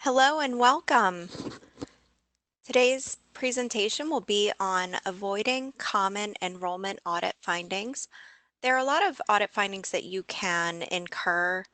Hello and welcome. Today's presentation will be on avoiding common enrollment audit findings. There are a lot of audit findings that you can incur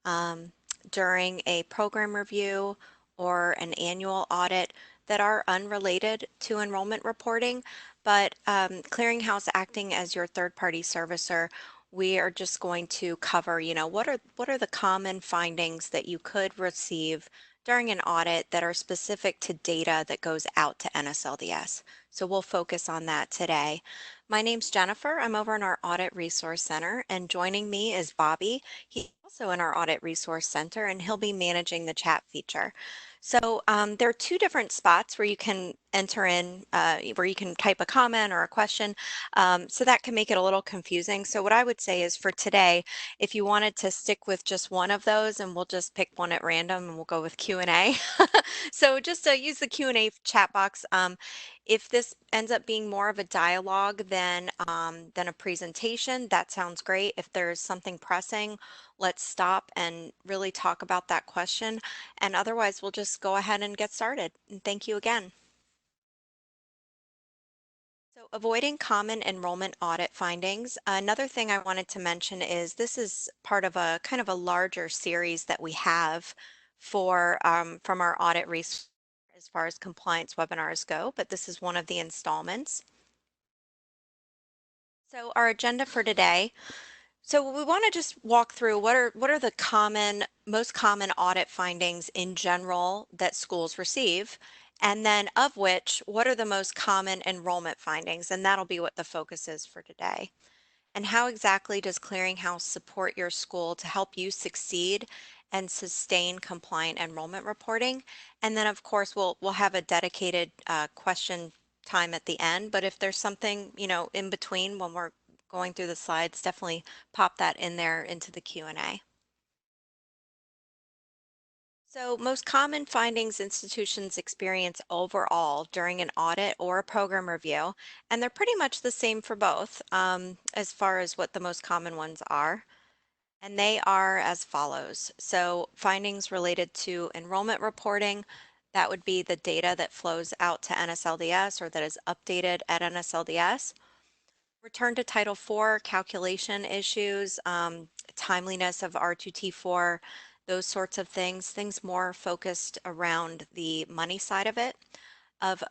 um, during a program review or an annual audit that are unrelated to enrollment reporting, but Clearinghouse acting as your third-party servicer, we are just going to cover, what are the common findings that you could receive during an audit that are specific to data that goes out to NSLDS. So we'll focus on that today. My name's Jennifer. I'm over in our Audit Resource Center, and joining me is Bobby. He's also in our Audit Resource Center, and he'll be managing the chat feature. So there are two different spots where you can enter in, where you can type a comment or a question. So that can make it a little confusing. So what I would say is for today, if you wanted to stick with just one of those, and we'll just pick one at random and we'll go with Q&A. So just use the Q&A chat box. If this ends up being more of a dialogue than a presentation, that sounds great. If there's something pressing, let's stop and really talk about that question. And otherwise, we'll just go ahead and get started. And thank you again. So avoiding common enrollment audit findings. Another thing I wanted to mention is this is part of a kind of a larger series that we have from our audit research as far as compliance webinars go, but this is one of the installments. So our agenda for today. So we want to just walk through what are the most common audit findings in general that schools receive, and then of which, what are the most common enrollment findings, and that'll be what the focus is for today. And how exactly does Clearinghouse support your school to help you succeed and sustain compliant enrollment reporting? And then of course we'll have a dedicated question time at the end, but if there's something, in between when we're going through the slides, definitely pop that in there into the Q&A. So most common findings institutions experience overall during an audit or a program review, and they're pretty much the same for both as far as what the most common ones are. And they are as follows. So findings related to enrollment reporting, that would be the data that flows out to NSLDS or that is updated at NSLDS. Return to Title IV calculation issues, timeliness of R2T4, those sorts of things more focused around the money side of it, of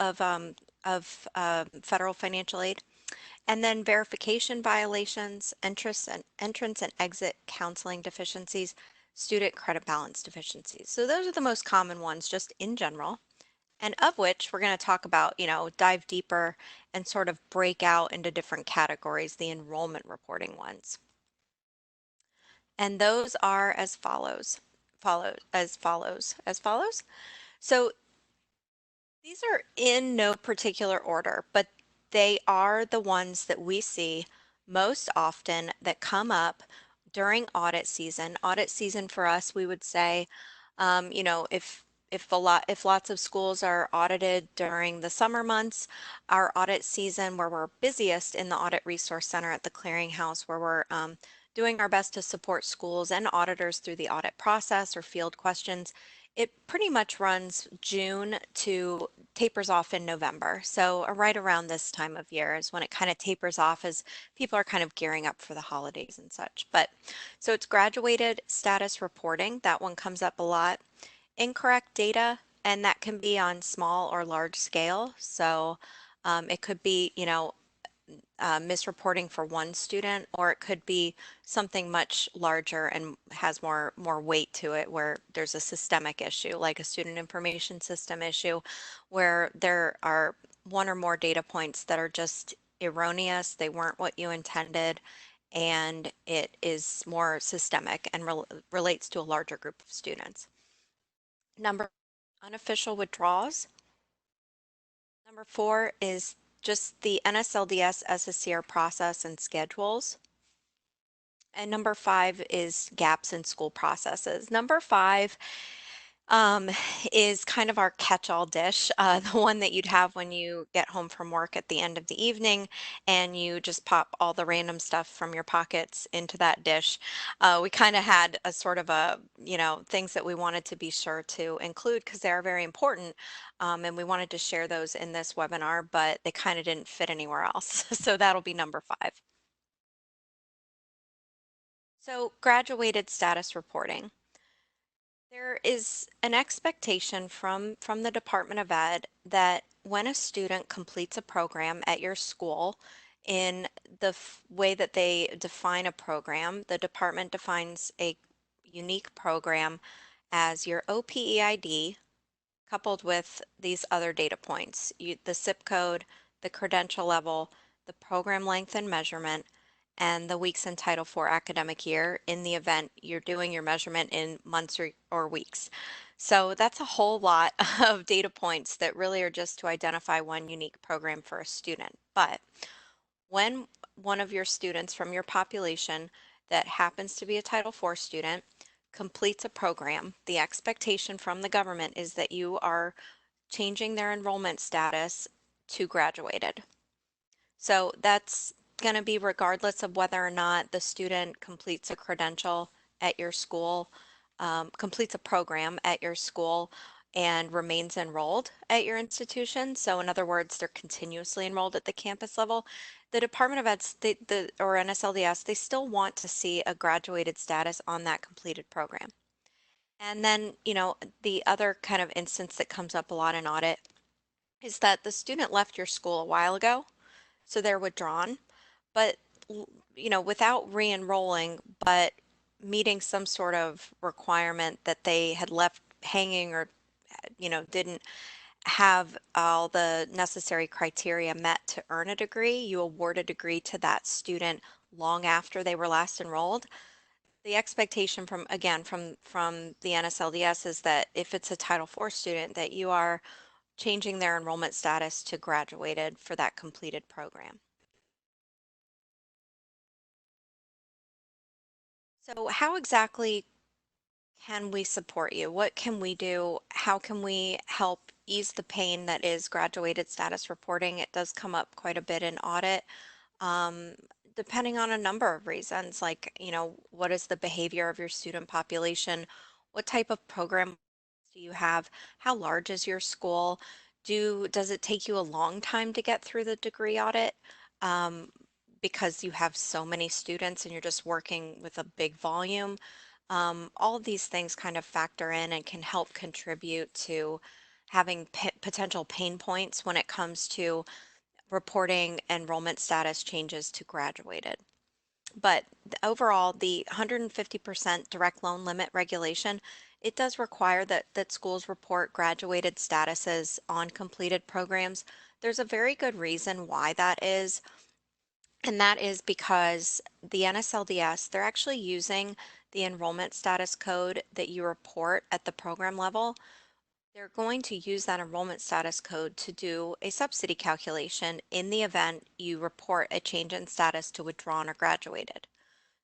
federal financial aid. And then verification violations, entrance and exit counseling deficiencies, student credit balance deficiencies. So those are the most common ones just in general, and of which we're going to talk about, dive deeper and sort of break out into different categories, the enrollment reporting ones. And those are as follows. So these are in no particular order, but they are the ones that we see most often that come up during audit season. Audit season for us, we would say, if lots of schools are audited during the summer months, our audit season where we're busiest in the Audit Resource Center at the Clearinghouse, where we're doing our best to support schools and auditors through the audit process or field questions, it pretty much runs June to tapers off in November. So right around this time of year is when it kind of tapers off as people are kind of gearing up for the holidays and such. But so it's graduated status reporting. That one comes up a lot. Incorrect data, and that can be on small or large scale. So it could be, misreporting for one student, or it could be something much larger and has more weight to it, where there's a systemic issue, like a student information system issue, where there are one or more data points that are just erroneous, they weren't what you intended, and it is more systemic and relates to a larger group of students. Number unofficial withdrawals. Number 4 is just the NSLDS SSCR process and schedules. And number 5 is gaps in school processes. Number 5, um, is kind of our catch-all dish, the one that you'd have when you get home from work at the end of the evening and you just pop all the random stuff from your pockets into that dish. We kind of had a sort of things that we wanted to be sure to include because they are very important, and we wanted to share those in this webinar, but they kind of didn't fit anywhere else. So that'll be number 5. So graduated status reporting. There is an expectation from the Department of Ed that when a student completes a program at your school, in the way that they define a program, the department defines a unique program as your OPEID coupled with these other data points, the zip code, the credential level, the program length and measurement, and the weeks in Title IV academic year in the event you're doing your measurement in months or weeks. So that's a whole lot of data points that really are just to identify one unique program for a student. But when one of your students from your population that happens to be a Title IV student completes a program, the expectation from the government is that you are changing their enrollment status to graduated. So that's going to be regardless of whether or not the student completes a credential at your school, completes a program at your school, and remains enrolled at your institution. So in other words, they're continuously enrolled at the campus level. The Department of Ed, or NSLDS, they still want to see a graduated status on that completed program. And then, the other kind of instance that comes up a lot in audit is that the student left your school a while ago, so they're withdrawn, but without re-enrolling, but meeting some sort of requirement that they had left hanging or didn't have all the necessary criteria met to earn a degree, you award a degree to that student long after they were last enrolled. The expectation from the NSLDS is that if it's a Title IV student, that you are changing their enrollment status to graduated for that completed program. So how exactly can we support you? What can we do? How can we help ease the pain that is graduated status reporting? It does come up quite a bit in audit, um, depending on a number of reasons, like, what is the behavior of your student population? What type of program do you have? How large is your school? Does it take you a long time to get through the degree audit? Um, because you have so many students and you're just working with a big volume. All of these things kind of factor in and can help contribute to having potential pain points when it comes to reporting enrollment status changes to graduated. But overall, the 150% direct loan limit regulation, it does require that schools report graduated statuses on completed programs. There's a very good reason why that is, and that is because the NSLDS, they're actually using the enrollment status code that you report at the program level. They're going to use that enrollment status code to do a subsidy calculation in the event you report a change in status to withdrawn or graduated.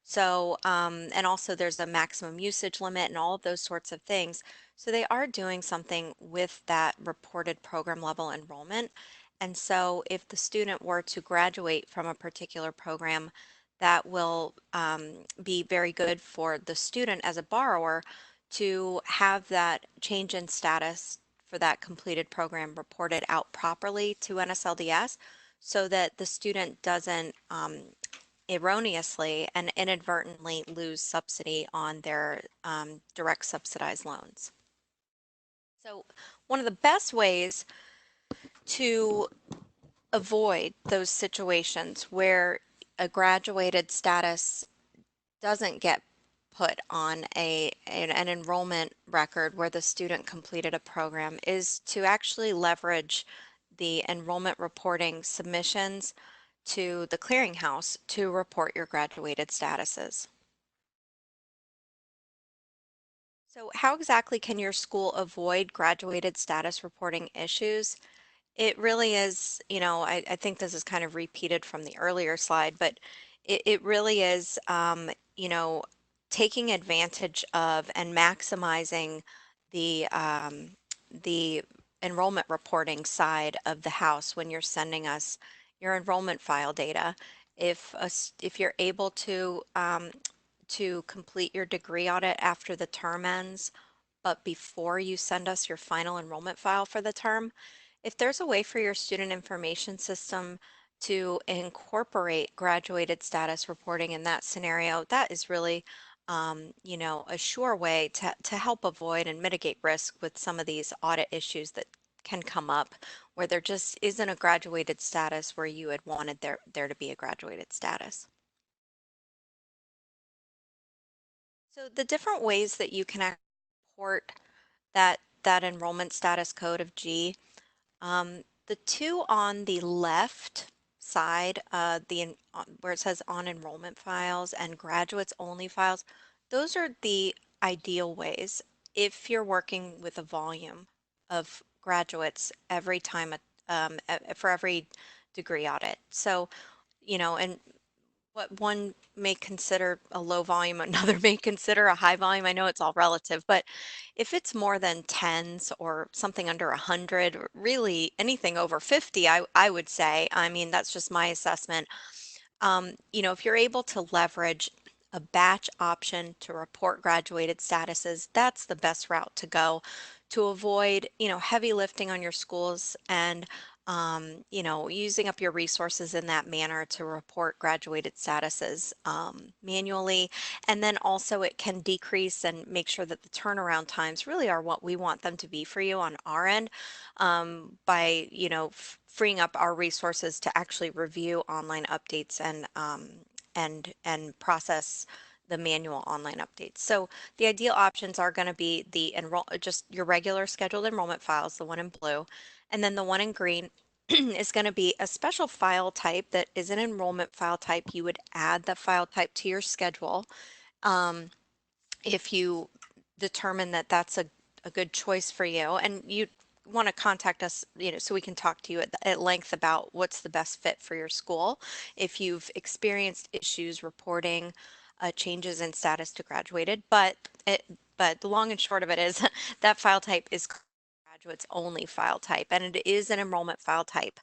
So, and also there's a maximum usage limit and all of those sorts of things. So they are doing something with that reported program level enrollment. And so if the student were to graduate from a particular program, that will be very good for the student as a borrower to have that change in status for that completed program reported out properly to NSLDS so that the student doesn't erroneously and inadvertently lose subsidy on their direct subsidized loans. So one of the best ways to avoid those situations where a graduated status doesn't get put on an enrollment record where the student completed a program is to actually leverage the enrollment reporting submissions to the clearinghouse to report your graduated statuses. So how exactly can your school avoid graduated status reporting issues? It really is, I think this is kind of repeated from the earlier slide, but it really is, taking advantage of and maximizing the enrollment reporting side of the house when you're sending us your enrollment file data. If you're able to complete your degree audit after the term ends, but before you send us your final enrollment file for the term, if there's a way for your student information system to incorporate graduated status reporting in that scenario, that is really, a sure way to help avoid and mitigate risk with some of these audit issues that can come up where there just isn't a graduated status where you had wanted there to be a graduated status. So the different ways that you can report that enrollment status code of G. The two on the left side, where it says on enrollment files and graduates only files, those are the ideal ways if you're working with a volume of graduates every time for every degree audit. So, and what one may consider a low volume, another may consider a high volume. I know it's all relative, but if it's more than tens or something under 100, or really anything over 50, I would say, I mean, that's just my assessment. If you're able to leverage a batch option to report graduated statuses, that's the best route to go to avoid, heavy lifting on your schools and using up your resources in that manner to report graduated statuses manually. And then also it can decrease and make sure that the turnaround times really are what we want them to be for you on our end by, freeing up our resources to actually review online updates and process the manual online updates. So the ideal options are going to be just your regular scheduled enrollment files, the one in blue, and then the one in green is going to be a special file type that is an enrollment file type. You would add the file type to your schedule. Um, if you determine that that's a good choice for you and you want to contact us, so we can talk to you at length about what's the best fit for your school. If you've experienced issues reporting changes in status to graduated, but the long and short of it is that file type is graduates only file type, and it is an enrollment file type.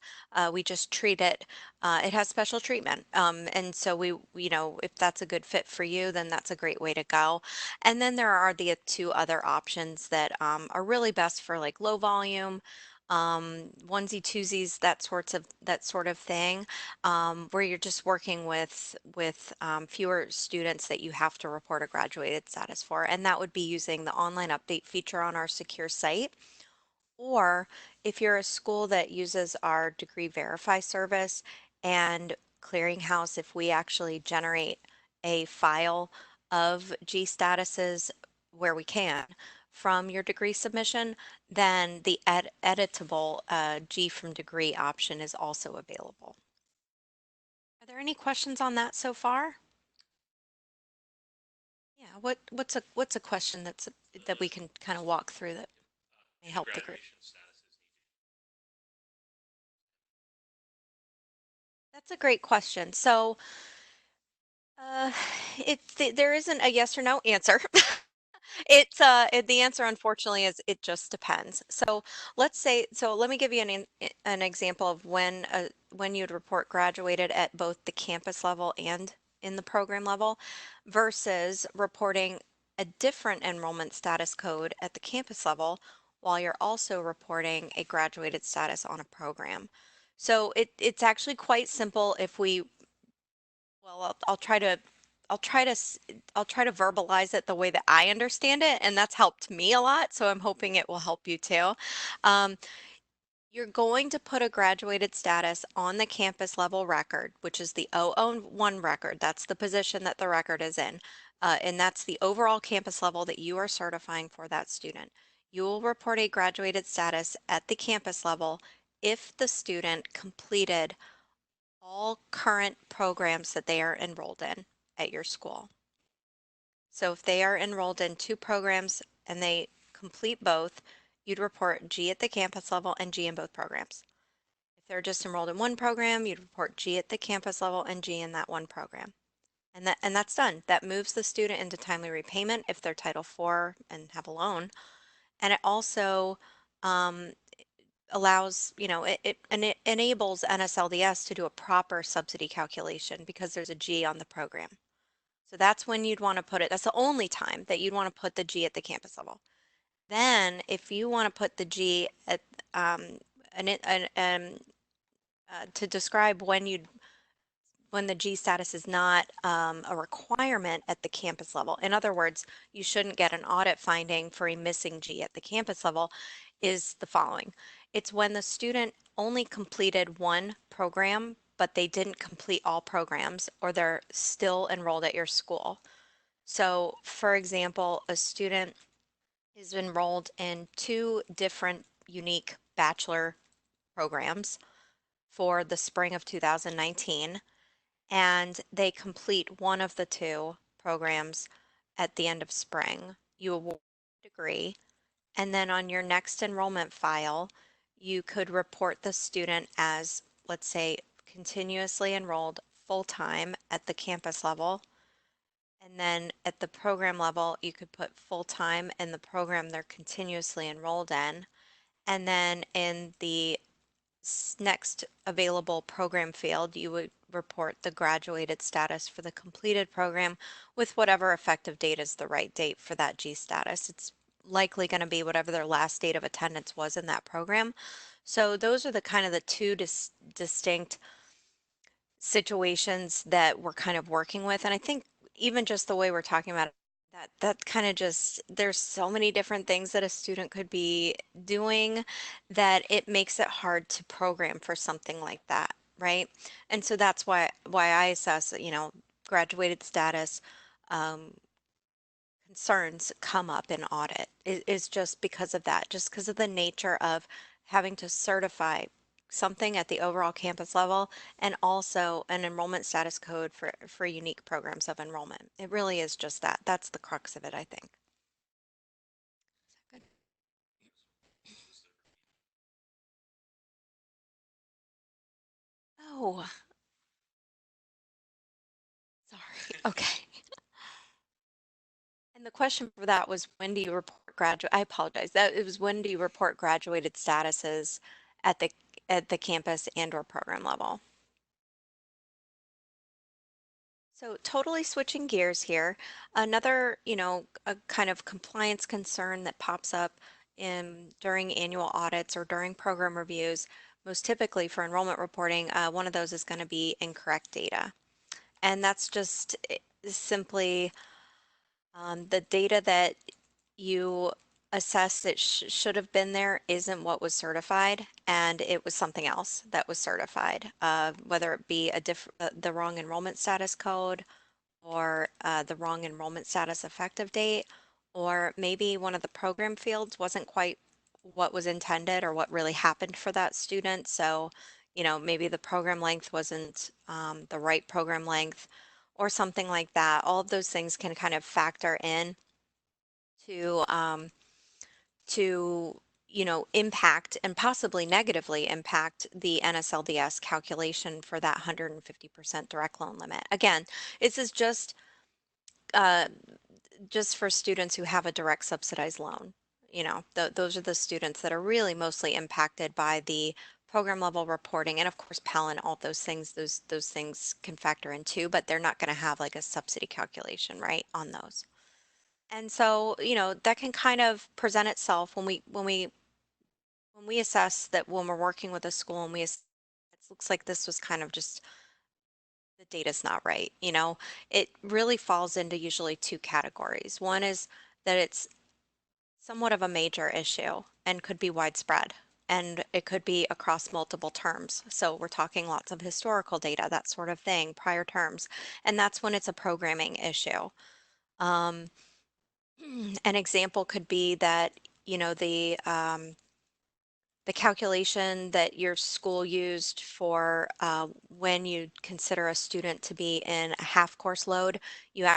We just treat it, it has special treatment. And so if that's a good fit for you, then that's a great way to go. And then there are the two other options that are really best for like low volume, onesie twosies, that sort of thing, where you're just working with fewer students that you have to report a graduated status for. And that would be using the online update feature on our secure site. Or if you're a school that uses our Degree Verify service and Clearinghouse, if we actually generate a file of G statuses where we can from your degree submission, then the editable G from degree option is also available. Are there any questions on that so far? Yeah, what's a question that we can kind of walk through that may help the group? That's a great question. So, uh, there isn't a yes or no answer. The answer unfortunately is it just depends. So let me give you an example of when you'd report graduated at both the campus level and in the program level versus reporting a different enrollment status code at the campus level while you're also reporting a graduated status on a program. So it's actually quite simple if we well, I'll try to I'll try to s- I'll try to verbalize it the way that I understand it, and that's helped me a lot. So I'm hoping it will help you too. Um, you're going to put a graduated status on the campus level record, which is the 001 record. That's the position that the record is in, and that's the overall campus level that you are certifying for that student. You will report a graduated status at the campus level if the student completed all current programs that they are enrolled in at your school. So if they are enrolled in two programs and they complete both, you'd report G at the campus level and G in both programs. If they're just enrolled in one program, you'd report G at the campus level and G in that one program. And that's done. That moves the student into timely repayment if they're Title IV and have a loan. And it also um, allows, and it enables NSLDS to do a proper subsidy calculation because there's a G on the program. So that's when you'd want to put it. That's the only time that you'd want to put the G at the campus level. Then, if you want to put the G at um, to describe when the G status is not a requirement at the campus level. In other words, you shouldn't get an audit finding for a missing G at the campus level, is the following. It's when the student only completed one program, but they didn't complete all programs, or they're still enrolled at your school. So, for example, a student is enrolled in two different unique bachelor programs for the spring of 2019, and they complete one of the two programs at the end of spring. You award a degree, and then on your next enrollment file, you could report the student as, let's say, continuously enrolled full-time at the campus level. And then at the program level, you could put full-time in the program they're continuously enrolled in. And then in the next available program field, you would report the graduated status for the completed program with whatever effective date is the right date for that G status. It's likely going to be whatever their last date of attendance was in that program. So those are the kind of the two distinct situations that we're kind of working with. And I think even just the way we're talking about it, that kind of just, there's so many different things that a student could be doing that it makes it hard to program for something like that, right? And so that's why I assess, graduated status concerns come up in audit is just because of that, just because of the nature of having to certify something at the overall campus level and also an enrollment status code for unique programs of enrollment. It really is just that. That's the crux of it, I think. Good. Oh, sorry. Okay. And the question for that was, when do you report graduate? I apologize. That it was, when do you report graduated statuses at the campus and or program level? So totally switching gears here. Another, a kind of compliance concern that pops up during annual audits or during program reviews, most typically for enrollment reporting, one of those is going to be incorrect data. And that's just simply the data that you assess that should have been there isn't what was certified, and it was something else that was certified, whether it be the wrong enrollment status code, or the wrong enrollment status effective date, or maybe one of the program fields wasn't quite what was intended or what really happened for that student. So, maybe the program length wasn't the right program length or something like that. All of those things can kind of factor in to to impact and possibly negatively impact the NSLDS calculation for that 150% direct loan limit. Again, this is uh, just for students who have a direct subsidized loan. Those are the students that are really mostly impacted by the program level reporting, and of course Pell and all those things. Those things can factor in too, but they're not going to have like a subsidy calculation, right, on those. And so, that can kind of present itself when we assess that, when we're working with a school and it looks like this was kind of just, the data's not right. It really falls into usually two categories. One is that it's somewhat of a major issue and could be widespread, and it could be across multiple terms. So we're talking lots of historical data, that sort of thing, prior terms, and that's when it's a programming issue. Um, an example could be that, the calculation that your school used for when you consider a student to be in a half course load, you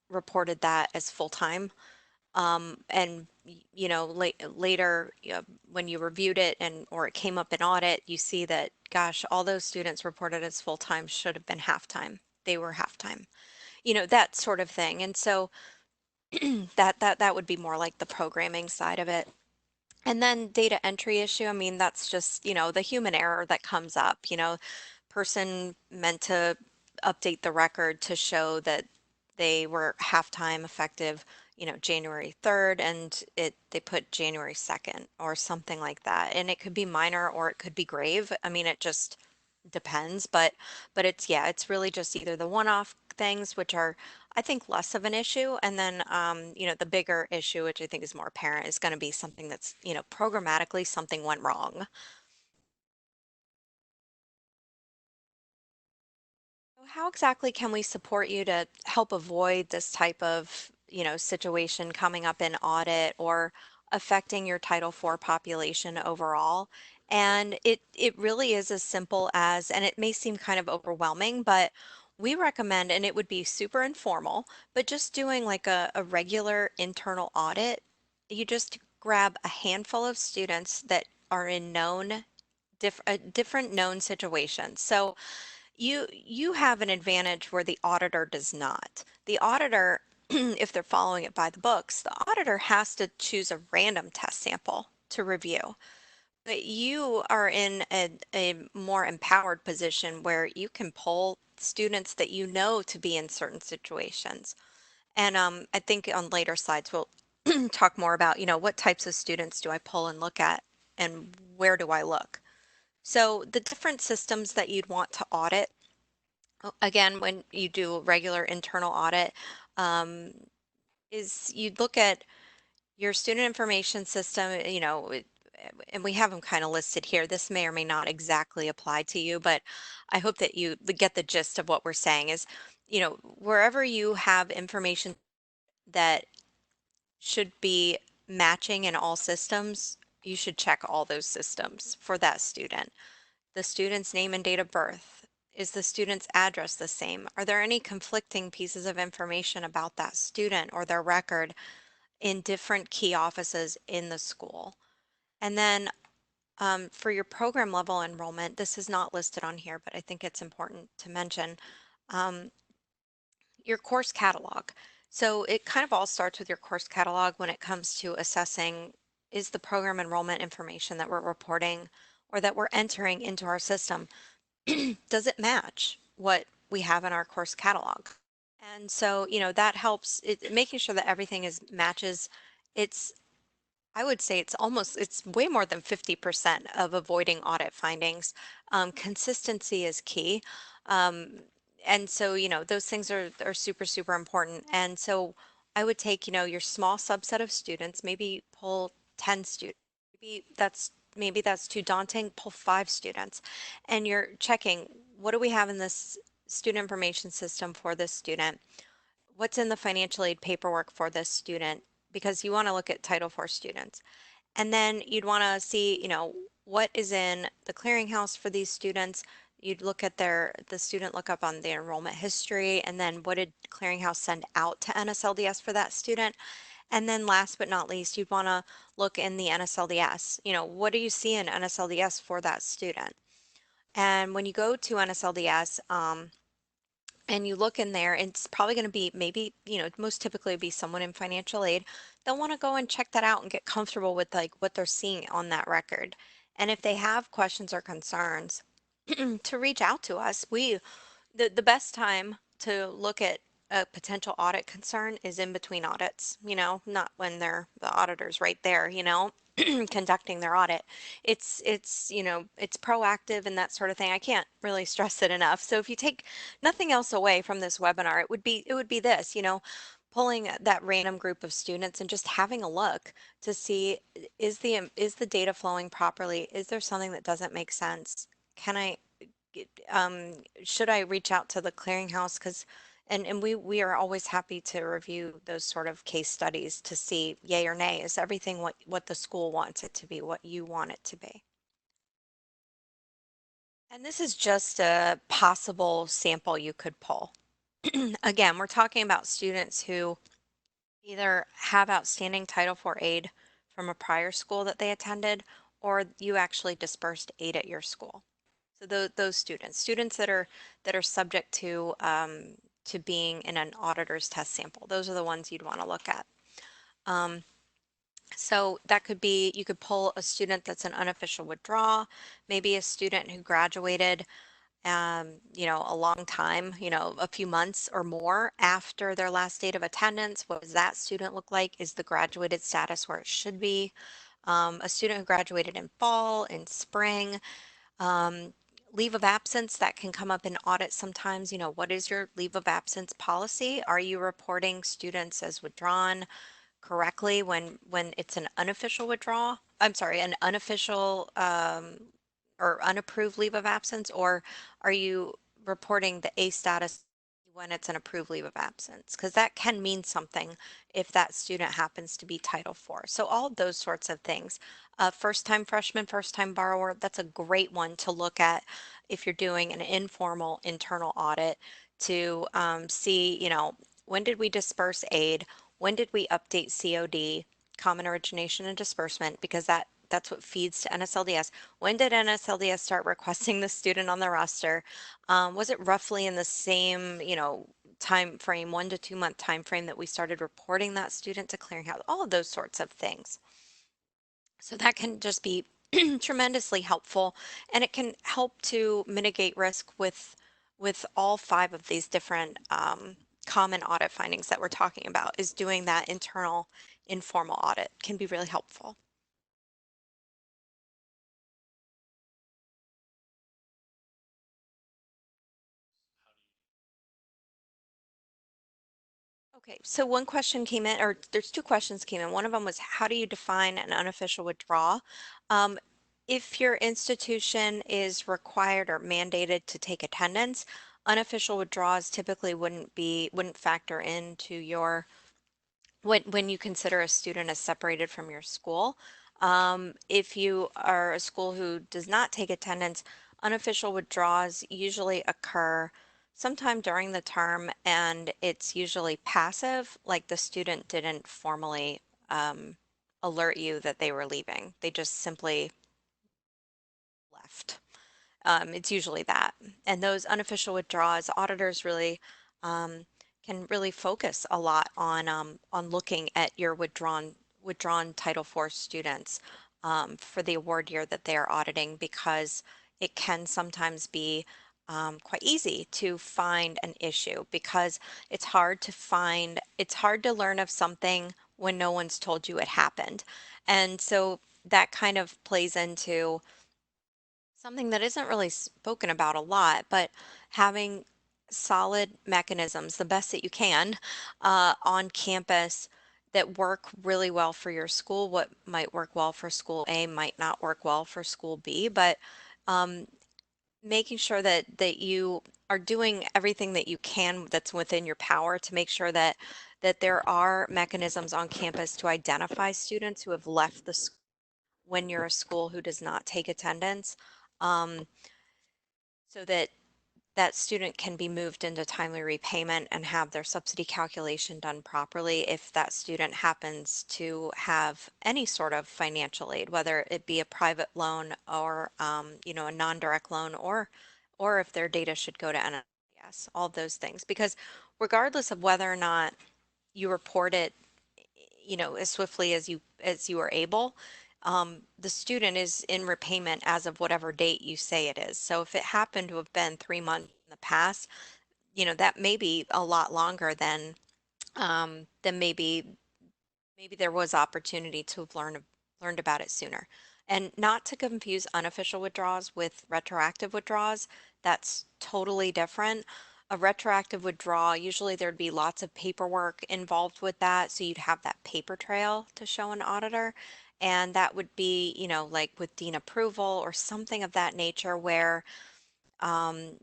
reported that as full-time. And later, when you reviewed it or it came up in audit, you see that, gosh, all those students reported as full-time should have been half-time. They were half-time, that sort of thing. And so that would be more like the programming side of it. And then data entry issue, I mean, that's just, the human error that comes up, person meant to update the record to show that they were half-time effective, January 3rd, and they put January 2nd or something like that. And it could be minor or it could be grave. I mean, it just depends, but it's, yeah, it's really just either the one-off things, which are, I think, less of an issue. And then, the bigger issue, which I think is more apparent, is going to be something that's, programmatically something went wrong. So how exactly can we support you to help avoid this type of, situation coming up in audit or affecting your Title IV population overall? And it really is as simple as, and it may seem kind of overwhelming, but we recommend, and it would be super informal, but just doing like a regular internal audit. You just grab a handful of students that are in different known situations. So you have an advantage where the auditor does not. The auditor, if they're following it by the books, the auditor has to choose a random test sample to review. But you are in a more empowered position where you can pull students that you know to be in certain situations. And I think on later slides we'll talk more about, what types of students do I pull and look at and where do I look. So the different systems that you'd want to audit. Again, when you do a regular internal audit, um, is you'd look at your student information system, and we have them kind of listed here. This may or may not exactly apply to you, but I hope that you get the gist of what we're saying is, wherever you have information that should be matching in all systems, you should check all those systems for that student. The student's name and date of birth. Is the student's address the same? Are there any conflicting pieces of information about that student or their record in different key offices in the school? And then for your program level enrollment, this is not listed on here, but I think it's important to mention um, your course catalog. So it kind of all starts with your course catalog when it comes to assessing, is the program enrollment information that we're reporting or that we're entering into our system, does it match what we have in our course catalog? And so, that helps making sure that everything is matches. It's, I would say it's way more than 50% of avoiding audit findings. Consistency is key. Um, and so, those things are super, super important. And so I would take, your small subset of students, maybe pull 10 students. Maybe that's too daunting. Pull 5 students. And you're checking, what do we have in this student information system for this student? What's in the financial aid paperwork for this student? Because you want to look at Title IV students. And then you'd want to see, what is in the clearinghouse for these students. You'd look at the student lookup on the enrollment history, and then what did clearinghouse send out to NSLDS for that student. And then last but not least, you'd want to look in the NSLDS. What do you see in NSLDS for that student? And when you go to NSLDS, and you look in there, it's probably going to be maybe, most typically be someone in financial aid. They'll want to go and check that out and get comfortable with like what they're seeing on that record. And if they have questions or concerns, to reach out to us. The best time to look at a potential audit concern is in between audits, not when the auditor's right there, conducting their audit. It's proactive and that sort of thing. I can't really stress it enough. So if you take nothing else away from this webinar, it would be this, pulling that random group of students and just having a look to see, is the data flowing properly? Is there something that doesn't make sense? Can I should I reach out to the clearinghouse? Because and we are always happy to review those sort of case studies to see yay or nay. Is everything what the school wants it to be, what you want it to be? And this is just a possible sample you could pull. Again, we're talking about students who either have outstanding Title IV aid from a prior school that they attended, or you actually dispersed aid at your school. So those students that are subject to being in an auditor's test sample, those are the ones you'd want to look at. Um, So that could be, you could pull a student that's an unofficial withdrawal, maybe a student who graduated a long time, a few months or more after their last date of attendance. What does that student look like? Is the graduated status where it should be? A student who graduated in fall, in spring, um, leave of absence that can come up in audit sometimes. What is your leave of absence policy? Are you reporting students as withdrawn correctly when it's an unofficial withdrawal? I'm sorry, an unofficial or unapproved leave of absence, or are you reporting the A status when it's an approved leave of absence? Because that can mean something if that student happens to be Title IV. So all of those sorts of things. First-time freshman, first-time borrower, that's a great one to look at if you're doing an informal internal audit to see, when did we disperse aid? When did we update COD, common origination and disbursement, because that's what feeds to NSLDS. When did NSLDS start requesting the student on the roster? Was it roughly in the same, time frame, 1 to 2 month time frame that we started reporting that student to clearinghouse? All of those sorts of things. So that can just be tremendously helpful, and it can help to mitigate risk with all five of these different common audit findings that we're talking about. Is doing that internal informal audit can be really helpful. Okay, so one question came in, or there's two questions came in. One of them was, how do you define an unofficial withdrawal? Um, if your institution is required or mandated to take attendance, unofficial withdrawals typically wouldn't factor into your when you consider a student as separated from your school. If you are a school who does not take attendance, unofficial withdrawals usually occur sometime during the term, and it's usually passive, like the student didn't formally alert you that they were leaving. They just simply left. It's usually that. And those unofficial withdrawals, auditors really um, can really focus a lot on looking at your withdrawn Title IV students for the award year that they are auditing, because it can sometimes be quite easy to find an issue, because it's hard to learn of something when no one's told you it happened. And so that kind of plays into something that isn't really spoken about a lot, but having solid mechanisms, the best that you can, on campus that work really well for your school. What might work well for school A might not work well for school B, but um, making sure that you are doing everything that you can that's within your power to make sure that there are mechanisms on campus to identify students who have left the school when you're a school who does not take attendance, um, so that that student can be moved into timely repayment and have their subsidy calculation done properly if that student happens to have any sort of financial aid, whether it be a private loan or a non-direct loan, or if their data should go to NSF, all of those things. Because regardless of whether or not you report it, as swiftly as you are able, the student is in repayment as of whatever date you say it is. So if it happened to have been 3 months in the past, that may be a lot longer than maybe there was opportunity to have learned about it sooner. And not to confuse unofficial withdrawals with retroactive withdrawals, that's totally different. A retroactive withdrawal, usually there'd be lots of paperwork involved with that, so you'd have that paper trail to show an auditor. And that would be, like with dean approval or something of that nature, where um,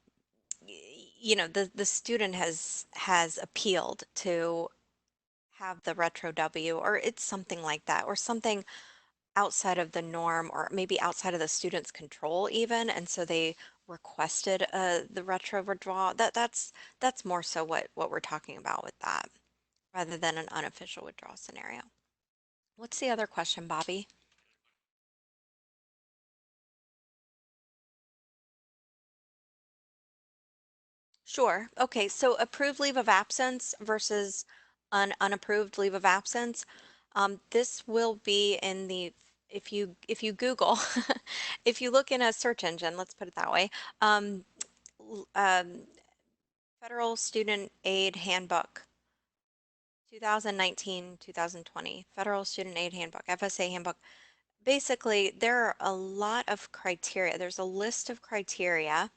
the student has appealed to have the retro W, or it's something like that, or something outside of the norm, or maybe outside of the student's control even, and so they requested the retro withdrawal. That's more so what we're talking about with that, rather than an unofficial withdrawal scenario. What's the other question, Bobby? Sure. Okay, so approved leave of absence versus an unapproved leave of absence. This will be in the, if you Google, if you look in a search engine, let's put it that way, um, Federal Student Aid Handbook, 2019-2020, Federal Student Aid Handbook, FSA Handbook. Basically, there are a lot of criteria. There's a list of criteria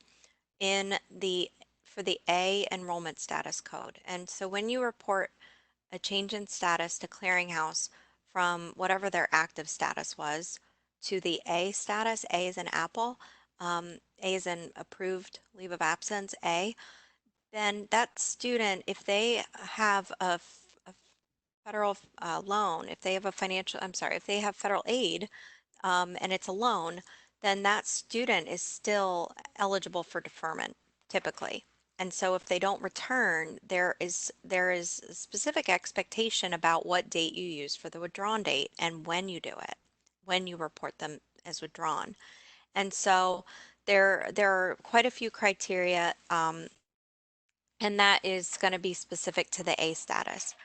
in the for the A enrollment status code. And so when you report a change in status to clearinghouse from whatever their active status was to the A status, A is an apple, A is an approved leave of absence, A, then that student, if they have a federal loan, if they have a financial, I'm sorry, if they have federal aid, and it's a loan, then that student is still eligible for deferment typically. And so if they don't return, there is a specific expectation about what date you use for the withdrawn date and when you do it, when you report them as withdrawn. And so there are quite a few criteria, and that is going to be specific to the A status.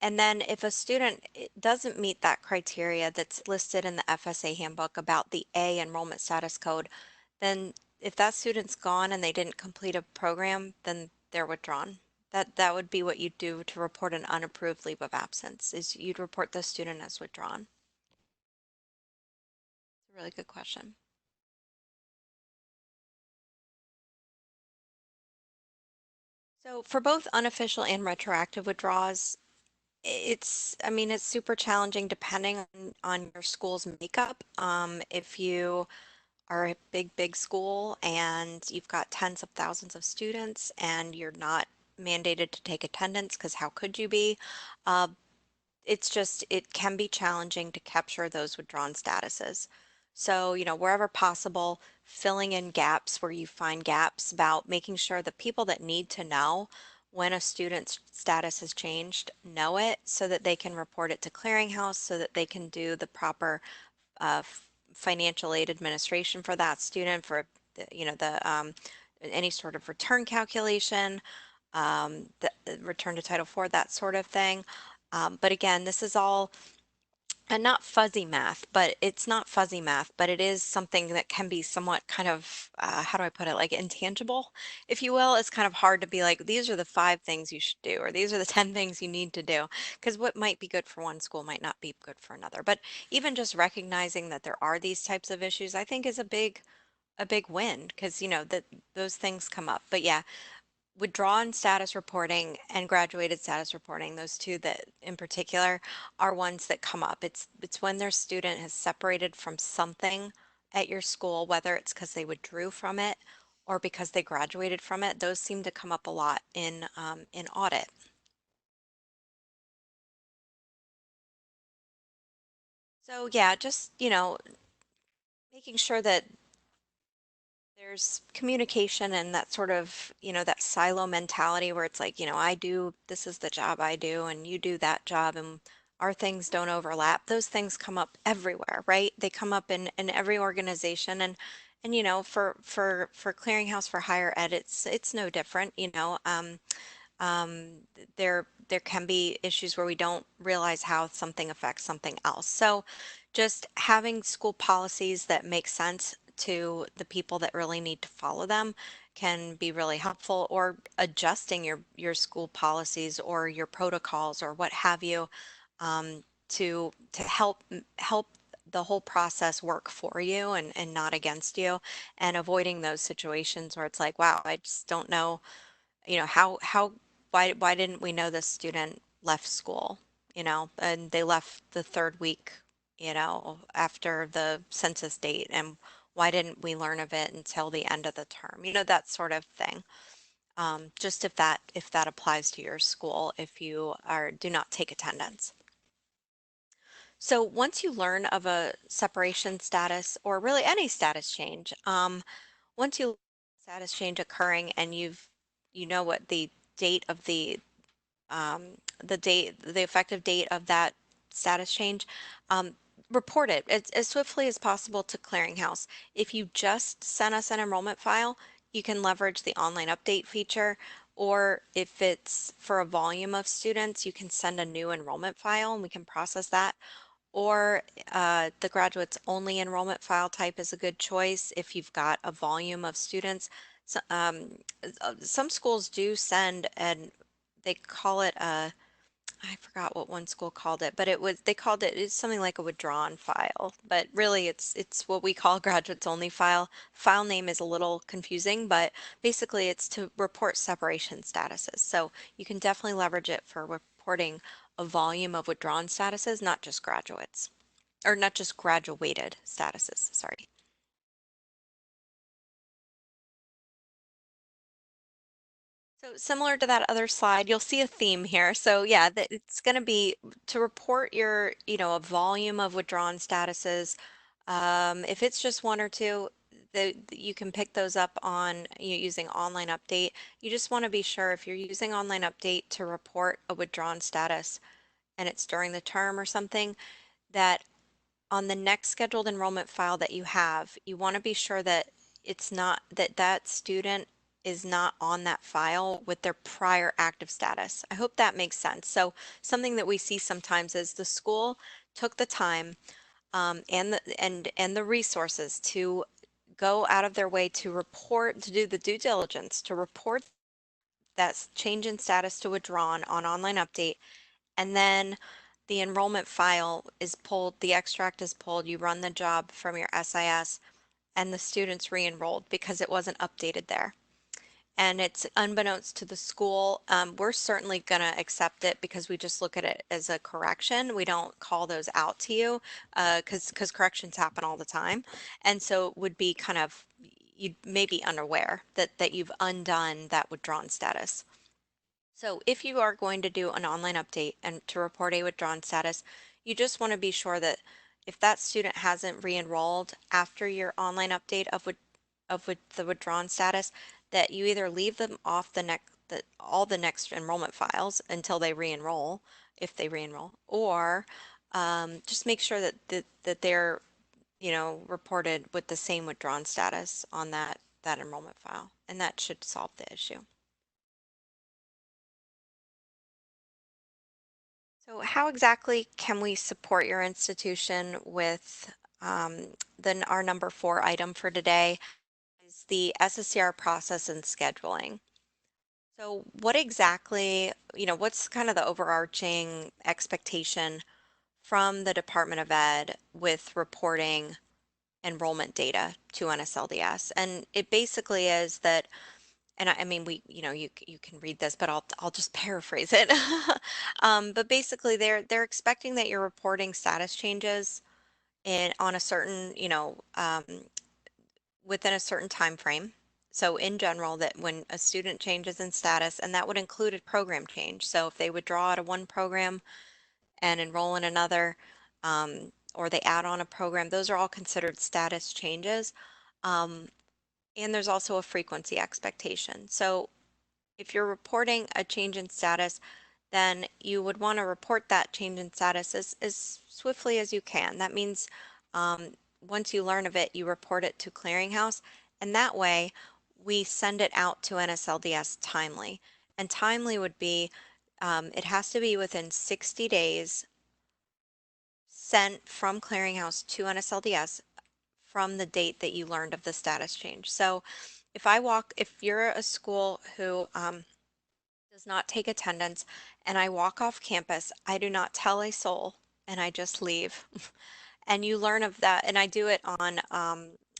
And then if a student doesn't meet that criteria that's listed in the FSA handbook about the A enrollment status code, then if that student's gone and they didn't complete a program, then they're withdrawn. That would be what you'd do to report an unapproved leave of absence, is you'd report the student as withdrawn. It's a really good question. So for both unofficial and retroactive withdrawals, I mean, it's super challenging depending on your school's makeup. If you are a big school and you've got tens of thousands of students and you're not mandated to take attendance, because how could you be? Uh, it can be challenging to capture those withdrawn statuses. So, wherever possible, filling in gaps where you find gaps, about making sure the people that need to know when a student's status has changed know it so that they can report it to clearinghouse, so that they can do the proper uh, financial aid administration for that student, for the any sort of return calculation, the return to Title IV, that sort of thing. But again, this is all, and not fuzzy math, but it's not fuzzy math, but it is something that can be somewhat kind of, how do I put it, like intangible, if you will. It's kind of hard to be like, these are the 5 things you should do, or these are the 10 things you need to do, because what might be good for one school might not be good for another. But even just recognizing that there are these types of issues, I think is a big win, because that those things come up. But yeah, withdrawn status reporting and graduated status reporting, those two that in particular are ones that come up. It's when their student has separated from something at your school, whether it's because they withdrew from it or because they graduated from it. Those seem to come up a lot in audit. So yeah, just making sure that there's communication and that sort of, that silo mentality where it's like, this is the job I do and you do that job, and our things don't overlap. Those things come up everywhere, right? They come up in every organization, and for Clearinghouse for Higher Ed, it's no different. There can be issues where we don't realize how something affects something else. So just having school policies that make sense to the people that really need to follow them can be really helpful, or adjusting your school policies or your protocols or what have you, to help the whole process work for you and not against you, and avoiding those situations where it's like, wow, I just don't know, why didn't we know this student left school, and they left the third week, after the census date, and why didn't we learn of it until the end of the term, that sort of thing. Just if that applies to your school, if you do not take attendance. So once you learn of a separation status, or really any status change, once you status change occurring and you know what date of the effective date of that status change, um, report it as swiftly as possible to Clearinghouse. If you just send us an enrollment file, you can leverage the online update feature, Or if it's for a volume of students, you can send a new enrollment file and we can process that. Or the graduates only enrollment file type is a good choice if you've got a volume of students. So, some schools do send, and they call it a, I forgot what one school called it, but they called it, it's something like a withdrawn file, but really it's what we call graduates only file. File name is a little confusing, but basically it's to report separation statuses. So you can definitely leverage it for reporting a volume of withdrawn statuses, not just graduates, or not just graduated statuses, sorry. So similar to that other slide, you'll see a theme here. So yeah, that it's going to be to report your, a volume of withdrawn statuses. If it's just one or two, you can pick those up on using online update. You just want to be sure if you're using online update to report a withdrawn status and it's during the term or something, that on the next scheduled enrollment file that you have, you want to be sure that it's not that student is not on that file with their prior active status. I hope that makes sense. So something that we see sometimes is the school took the time and the resources to go out of their way to report, to do the due diligence, to report that change in status to withdrawn on online update, and then the enrollment file is pulled, the extract is pulled, you run the job from your SIS, and the student's re-enrolled because it wasn't updated there. And it's unbeknownst to the school. We're certainly going to accept it because we just look at it as a correction. We don't call those out to you because corrections happen all the time. And so it would be kind of, you may be unaware that you've undone that withdrawn status. So if you are going to do an online update and to report a withdrawn status, you just want to be sure that if that student hasn't re-enrolled after your online update of the withdrawn status, that you either leave them off all the next enrollment files until they re-enroll, if they re-enroll, or just make sure that they're reported with the same withdrawn status on that enrollment file, and that should solve the issue. So how exactly can we support your institution with then our number 4 item for today is the SSCR process and scheduling. So what exactly, what's kind of the overarching expectation from the Department of Ed with reporting enrollment data to NSLDS? And it basically is that, and I mean, you can read this, but I'll just paraphrase it. But basically, they're expecting that you're reporting status changes on a certain, within a certain time frame. So in general, that when a student changes in status, and that would include a program change. So if they withdraw out of one program and enroll in another, or they add on a program, those are all considered status changes. Um, and there's also a frequency expectation. So if you're reporting a change in status, then you would want to report that change in status as swiftly as you can. That means once you learn of it, you report it to Clearinghouse, and that way we send it out to NSLDS timely. And timely would be, it has to be within 60 days sent from Clearinghouse to NSLDS from the date that you learned of the status change. So if you're a school who does not take attendance and I walk off campus, I do not tell a soul and I just leave. And you learn of that, and I do it on,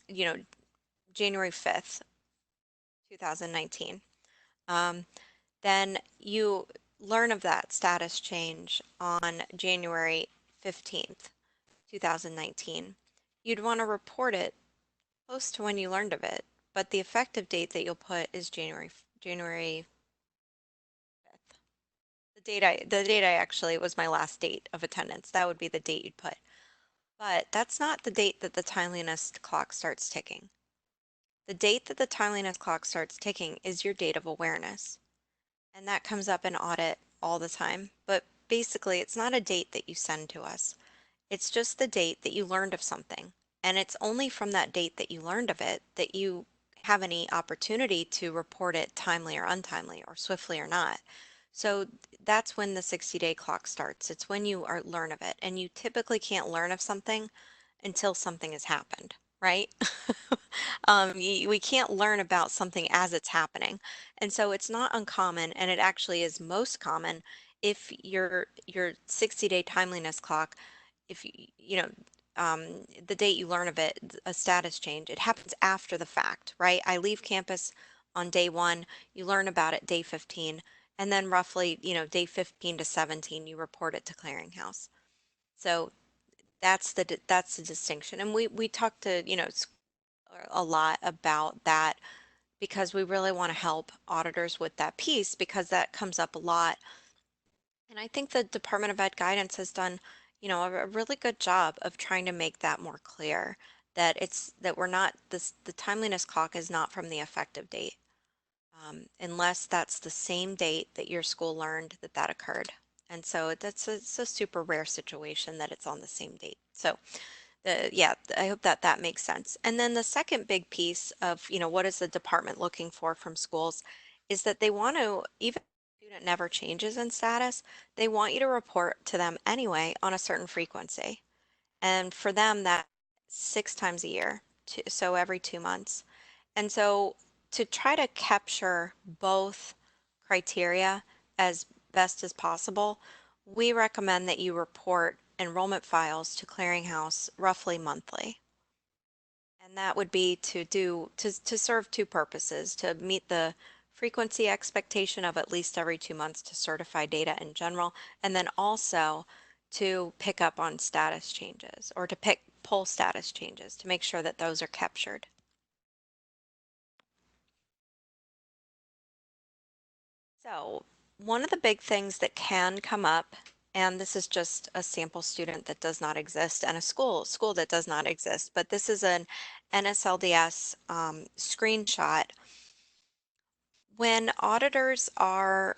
you know, January 5th, 2019. Um, then you learn of that status change on January 15th, 2019. You'd want to report it close to when you learned of it, but the effective date that you'll put is January 5th. The date I actually was my last date of attendance. That would be the date you'd put. But that's not the date that the timeliness clock starts ticking. The date that the timeliness clock starts ticking is your date of awareness. And that comes up in audit all the time. But basically, it's not a date that you send to us. It's just the date that you learned of something. And it's only from that date that you learned of it that you have any opportunity to report it timely or untimely or swiftly or not. So that's when the 60-day clock starts. It's when you learn of it. And you typically can't learn of something until something has happened, right? We can't learn about something as it's happening. And so it's not uncommon, and it actually is most common if your 60-day timeliness clock, if the date you learn of it, a status change, it happens after the fact, right? I leave campus on day 1, you learn about it day 15, and then roughly, day 15 to 17, you report it to clearinghouse. So that's the distinction. And we talk to, a lot about that because we really want to help auditors with that piece because that comes up a lot. And I think the Department of Ed guidance has done, a really good job of trying to make that more clear that we're not the timeliness clock is not from the effective date, unless that's the same date that your school learned that occurred. And so it's a super rare situation that it's on the same date. So yeah, I hope that makes sense. And then the second big piece of, what is the department looking for from schools is that they want to, even if the student never changes in status, they want you to report to them anyway on a certain frequency. And for them, that's 6 times a year, so every 2 months. And so to try to capture both criteria as best as possible, we recommend that you report enrollment files to Clearinghouse roughly monthly. And that would be to serve two purposes: to meet the frequency expectation of at least every 2 months to certify data in general, and then also to pick up on status changes or to pull status changes to make sure that those are captured. So one of the big things that can come up, and this is just a sample student that does not exist and a school that does not exist, but this is an NSLDS screenshot. When auditors are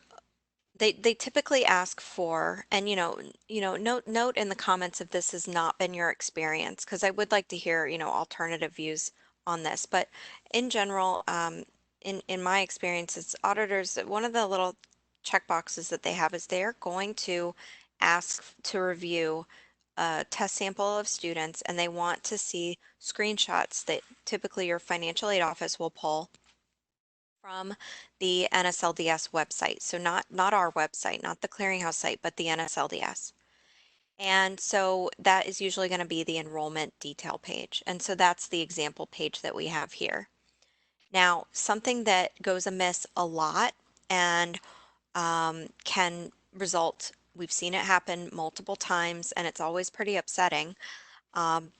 they typically ask for, and note in the comments if this has not been your experience, because I would like to hear, alternative views on this. But in general, in my experience, it's auditors, one of the little check boxes that they have is they're going to ask to review a test sample of students, and they want to see screenshots that typically your financial aid office will pull from the NSLDS website. So not our website, not the clearinghouse site, but the NSLDS. And so that is usually going to be the enrollment detail page. And so that's the example page that we have here. Now, something that goes amiss a lot and can result, we've seen it happen multiple times, and it's always pretty upsetting. Um,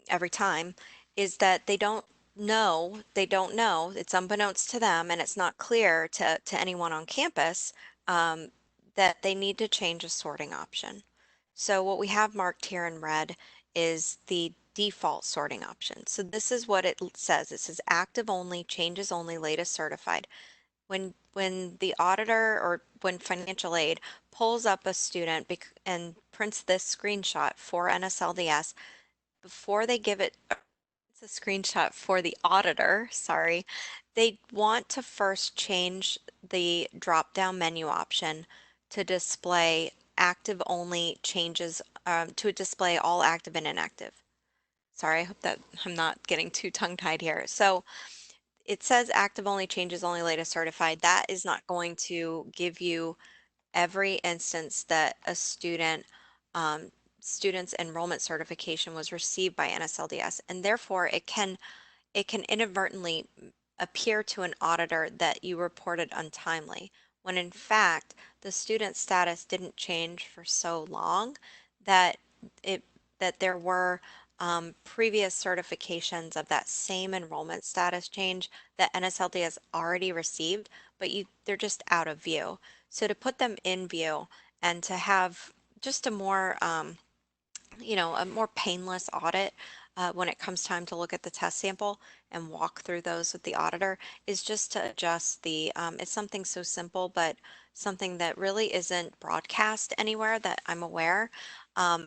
every time, is that they don't know, it's unbeknownst to them, and it's not clear to anyone on campus, um, that they need to change a sorting option. So what we have marked here in red is the default sorting option. So this is what it says. It says active only, changes only, latest certified. When the auditor or when financial aid pulls up a student and prints this screenshot for NSLDS, before they give it, it's a screenshot for the auditor, sorry, they want to first change the drop-down menu option to display active only changes, to display all active and inactive. Sorry, I hope that I'm not getting too tongue-tied here. So it says active only, changes only, latest certified. That is not going to give you every instance that a student's enrollment certification was received by NSLDS, and therefore it can inadvertently appear to an auditor that you reported untimely, when in fact the student status didn't change for so long that it that there were previous certifications of that same enrollment status change that NSLD has already received, but they're just out of view. So to put them in view and to have just a more painless audit when it comes time to look at the test sample and walk through those with the auditor is just to adjust it's something so simple, but something that really isn't broadcast anywhere that I'm aware,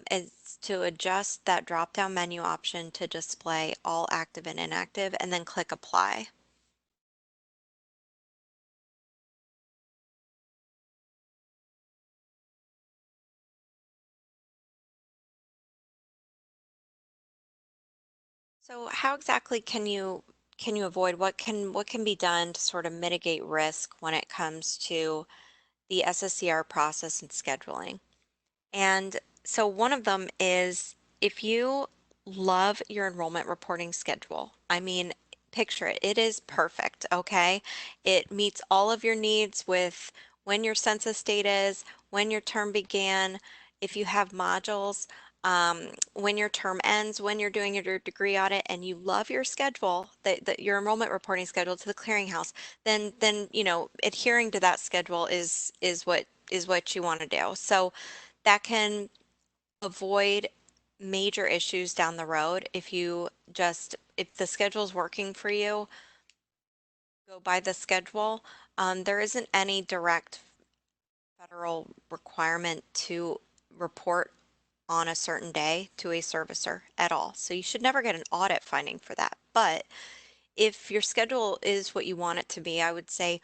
is to adjust that drop down menu option to display all active and inactive and then click apply. So how exactly can you avoid what can be done to sort of mitigate risk when it comes to the SSCR process and scheduling? And so one of them is if you love your enrollment reporting schedule, I mean, picture it, it is perfect, okay? It meets all of your needs with when your census date is, when your term began, if you have modules, when your term ends, when you're doing your degree audit, and you love your schedule, that your enrollment reporting schedule to the clearinghouse, then adhering to that schedule is what you want to do. So that can avoid major issues down the road if the schedule is working for you, go by the schedule. There isn't any direct federal requirement to report on a certain day to a servicer at all. So you should never get an audit finding for that. But if your schedule is what you want it to be, I would say,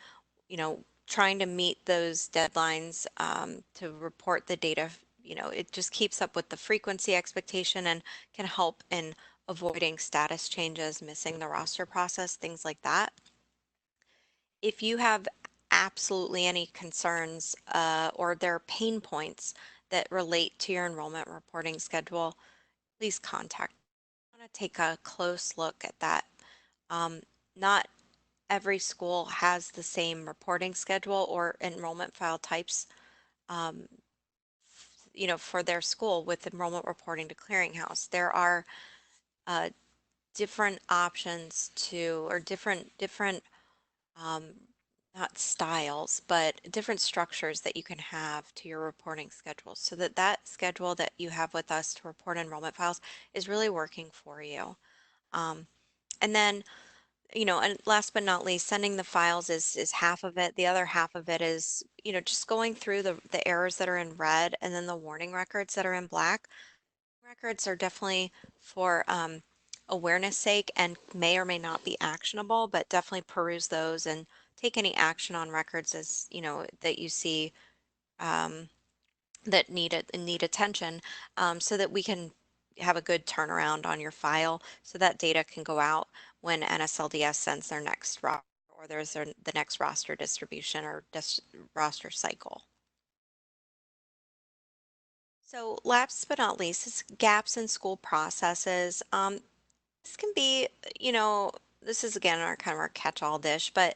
trying to meet those deadlines to report the data, it just keeps up with the frequency expectation and can help in avoiding status changes, missing the roster process, things like that. If you have absolutely any concerns or there are pain points that relate to your enrollment reporting schedule, please contact. I want to take a close look at that. Not every school has the same reporting schedule or enrollment file types, um, for their school with enrollment reporting to clearinghouse. There are uh, different options or different um, not styles, but different structures that you can have to your reporting schedule so that schedule that you have with us to report enrollment files is really working for you. Um, and then and last but not least, sending the files is half of it. The other half of it is, just going through the errors that are in red and then the warning records that are in black. Records are definitely for awareness sake and may or may not be actionable, but definitely peruse those and take any action on records as, that you see um, that need attention, so that we can have a good turnaround on your file so that data can go out when NSLDS sends their next roster or the next roster distribution or roster cycle. So last but not least is gaps in school processes. This can be, you know, this is again our kind of our catch-all dish, but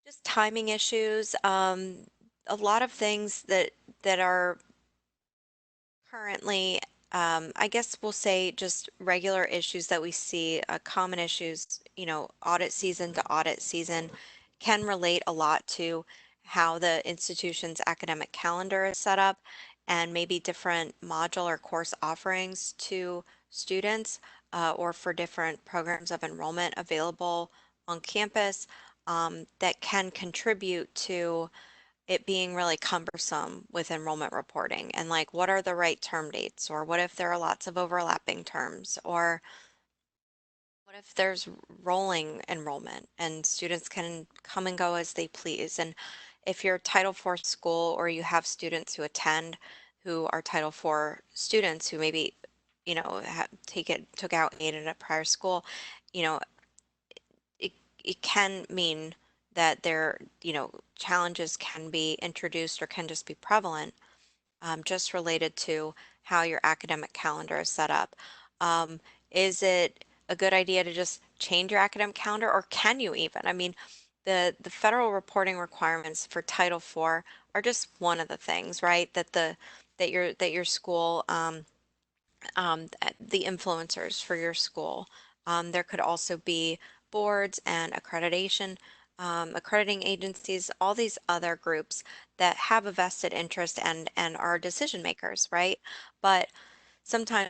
just timing issues. A lot of things that are currently, I guess we'll say just regular issues that we see, common issues, audit season to audit season can relate a lot to how the institution's academic calendar is set up and maybe different module or course offerings to students or for different programs of enrollment available on campus that can contribute to it being really cumbersome with enrollment reporting and like what are the right term dates or what if there are lots of overlapping terms or what if there's rolling enrollment and students can come and go as they please. And if you're a Title IV school or you have students who attend who are Title IV students who maybe took out aid at a prior school, you know it it can mean that challenges can be introduced or can just be prevalent, just related to how your academic calendar is set up. Um, is it a good idea to just change your academic calendar, or can you even? I mean, the federal reporting requirements for Title IV are just one of the things, right? That your school the influencers for your school. There could also be boards and accrediting agencies, all these other groups that have a vested interest and are decision makers, right? But sometimes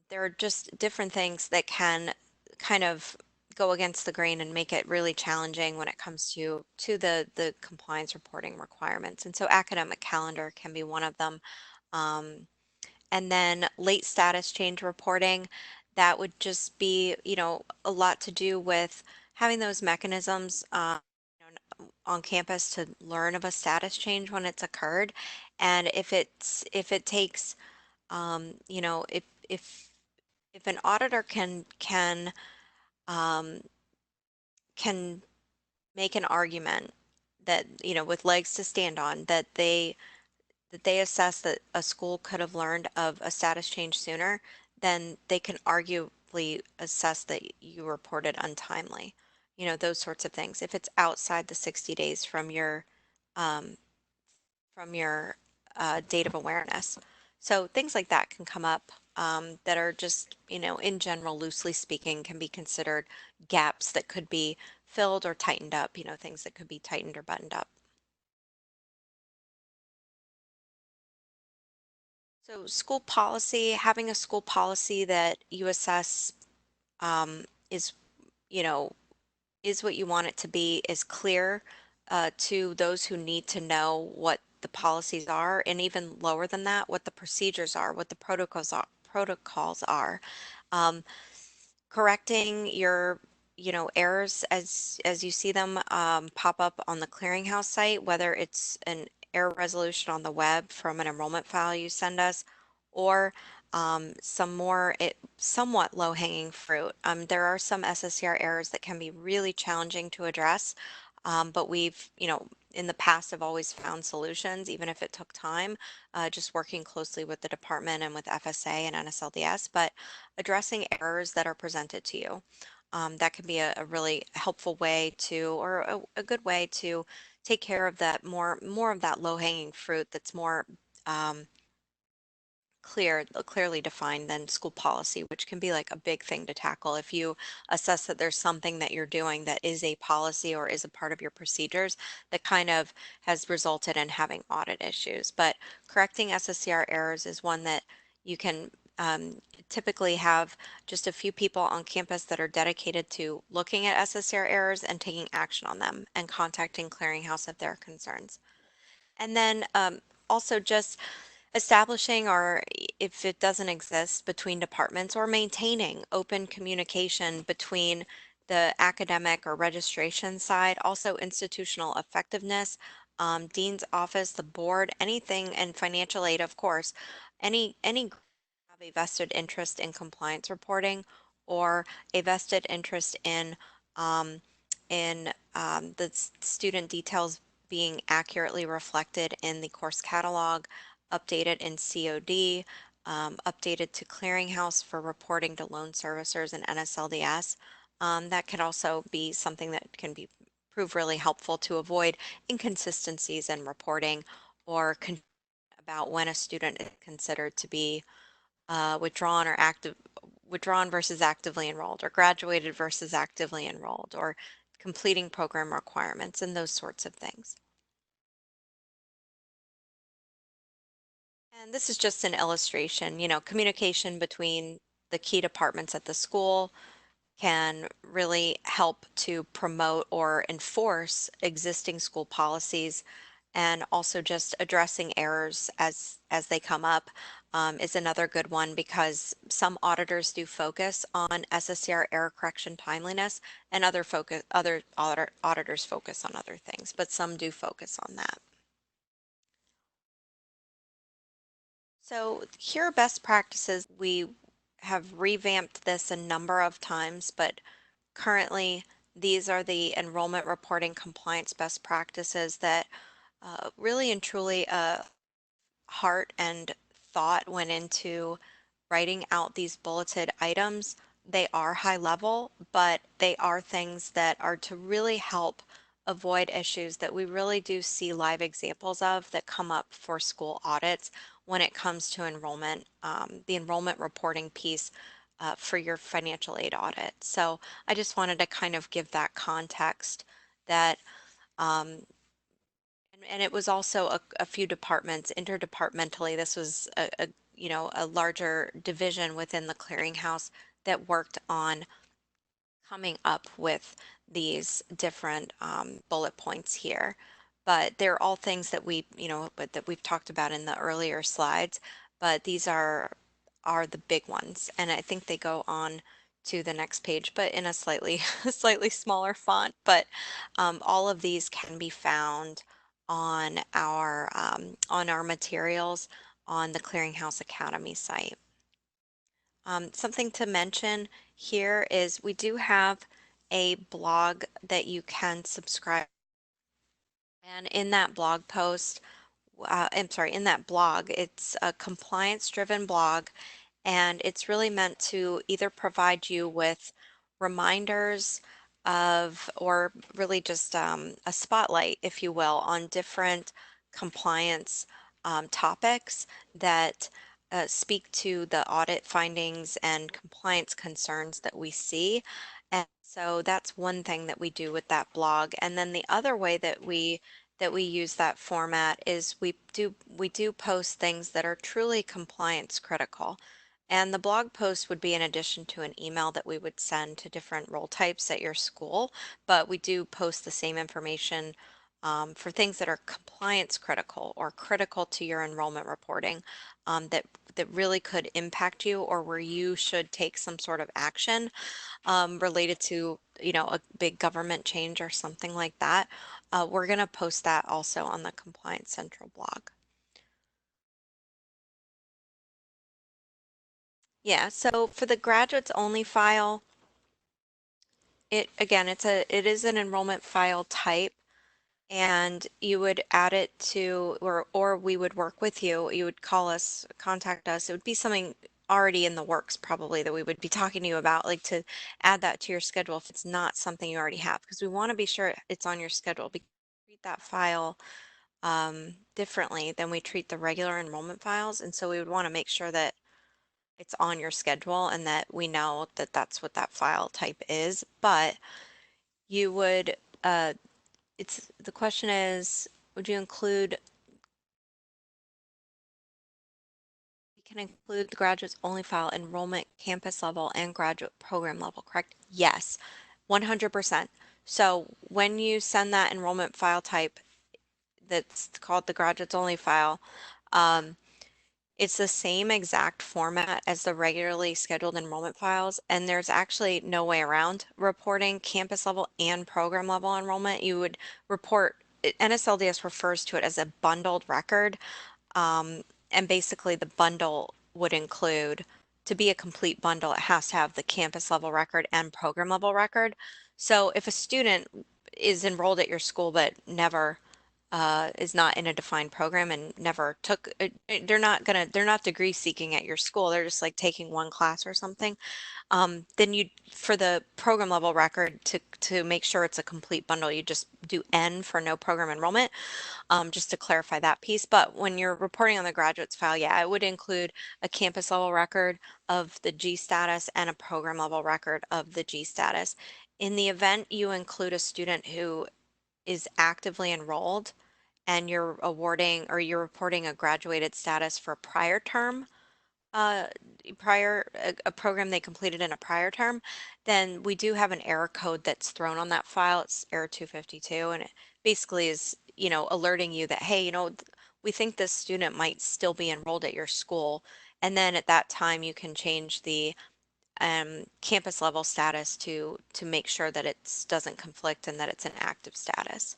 there are just different things that can kind of go against the grain and make it really challenging when it comes to the compliance reporting requirements. And so academic calendar can be one of them. Um, and then late status change reporting, that would just be, a lot to do with having those mechanisms on campus to learn of a status change when it's occurred. And if it takes, if if an auditor um, can make an argument that, with legs to stand on, that they assess that a school could have learned of a status change sooner, then they can arguably assess that you reported untimely. Those sorts of things. If it's outside the 60 days um, from your date of awareness. So things like that can come up, that are just, in general, loosely speaking, can be considered gaps that could be filled or tightened up, things that could be tightened or buttoned up. So school policy, having a school policy that you assess, is, you know, is what you want it to be, is clear, to those who need to know what the policies are, and even lower than that, what the procedures are, what the protocols are. Um, Correcting your, errors as you see them, pop up on the clearinghouse site, whether it's an error resolution on the web from an enrollment file you send us, or some more somewhat low-hanging fruit. There are some SSCR errors that can be really challenging to address, but we've, in the past have always found solutions, even if it took time, just working closely with the department and with FSA and NSLDS. But addressing errors that are presented to you. That can be a really helpful way to, or a good way to take care of that, more of that low hanging fruit that's more, um, clearly defined than school policy, which can be like a big thing to tackle. If you assess that there's something that you're doing that is a policy or is a part of your procedures that kind of has resulted in having audit issues. But correcting SSCR errors is one that you can, typically have just a few people on campus that are dedicated to looking at SSCR errors and taking action on them and contacting clearinghouse if there are concerns. And then, also just establishing, or if it doesn't exist, between departments, or maintaining open communication between the academic or registration side, also institutional effectiveness, dean's office, the board, anything, and financial aid, of course, any have a vested interest in compliance reporting, or a vested interest um, the student details being accurately reflected in the course catalog, updated in COD, updated to clearinghouse for reporting to loan servicers and NSLDS. That can also be something that can be prove really helpful to avoid inconsistencies in reporting, or about when a student is considered to be, withdrawn versus actively enrolled, or graduated versus actively enrolled, or completing program requirements, and those sorts of things. And this is just an illustration, communication between the key departments at the school can really help to promote or enforce existing school policies, and also just addressing errors as they come up, is another good one, because some auditors do focus on SSCR error correction timeliness, and other auditors focus on other things, but some do focus on that. So here are best practices. We have revamped this a number of times, but currently these are the enrollment reporting compliance best practices that, really and truly, heart and thought went into writing out these bulleted items. They are high level, but they are things that are to really help avoid issues that we really do see live examples of that come up for school audits when it comes to enrollment, the enrollment reporting piece, for your financial aid audit. So I just wanted to kind of give that context, that, and it was also a few departments interdepartmentally. This was a larger division within the clearinghouse that worked on coming up with these different, bullet points here. But they're all things that that we've talked about in the earlier slides, but these are the big ones. And I think they go on to the next page, but in a slightly slightly smaller font. But, all of these can be found on our materials on the Clearinghouse Academy site. Something to mention here is we do have a blog that you can subscribe, and in that blog post, I'm sorry, in that blog, it's a compliance-driven blog, and it's really meant to either provide you with reminders of, or really just a spotlight, if you will, on different compliance topics that speak to the audit findings and compliance concerns that we see. And so that's one thing that we do with that blog. And then the other way that we use that format is we do post things that are truly compliance critical. And the blog post would be in addition to an email that we would send to different role types at your school, but we do post the same information for things that are compliance critical or critical to your enrollment reporting, that really could impact you, or where you should take some sort of action related to, a big government change or something like that. We're going to post that also on the Compliance Central blog. Yeah, so for the graduates only file, it is an enrollment file type, and you would add it to, or we would work with you. You would call us, contact us. It would be something already in the works probably that we would be talking to you about, like to add that to your schedule if it's not something you already have, because we want to be sure it's on your schedule, because we treat that file differently than we treat the regular enrollment files. And so we would want to make sure that it's on your schedule and that we know that that's what that file type is. But you would, the question is, would you include, we can include the graduates only file, enrollment, campus level, and graduate program level, correct? Yes, 100%. So when you send that enrollment file type that's called the graduates only file, um, it's the same exact format as the regularly scheduled enrollment files, and there's actually no way around reporting campus level and program level enrollment. You would report, NSLDS refers to it as a bundled record, um, and basically the bundle would include, to be a complete bundle, it has to have the campus level record and program level record. So if a student is enrolled at your school but never is not in a defined program and never took, they're not degree seeking at your school, they're just like taking one class or something, then you, for the program level record, to make sure it's a complete bundle, you just do N for no program enrollment, just to clarify that piece. But when you're reporting on the graduates file, yeah, it would include a campus level record of the G status and a program level record of the G status. In the event you include a student who is actively enrolled and you're awarding, or you're reporting a graduated status for a prior term, uh, a program they completed in a prior term, then we do have an error code that's thrown on that file. It's error 252, and it basically is, alerting you that, hey, we think this student might still be enrolled at your school. And then at that time, you can change the campus level status to make sure that it doesn't conflict and that it's an active status.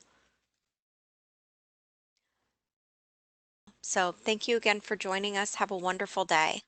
So thank you again for joining us. Have a wonderful day.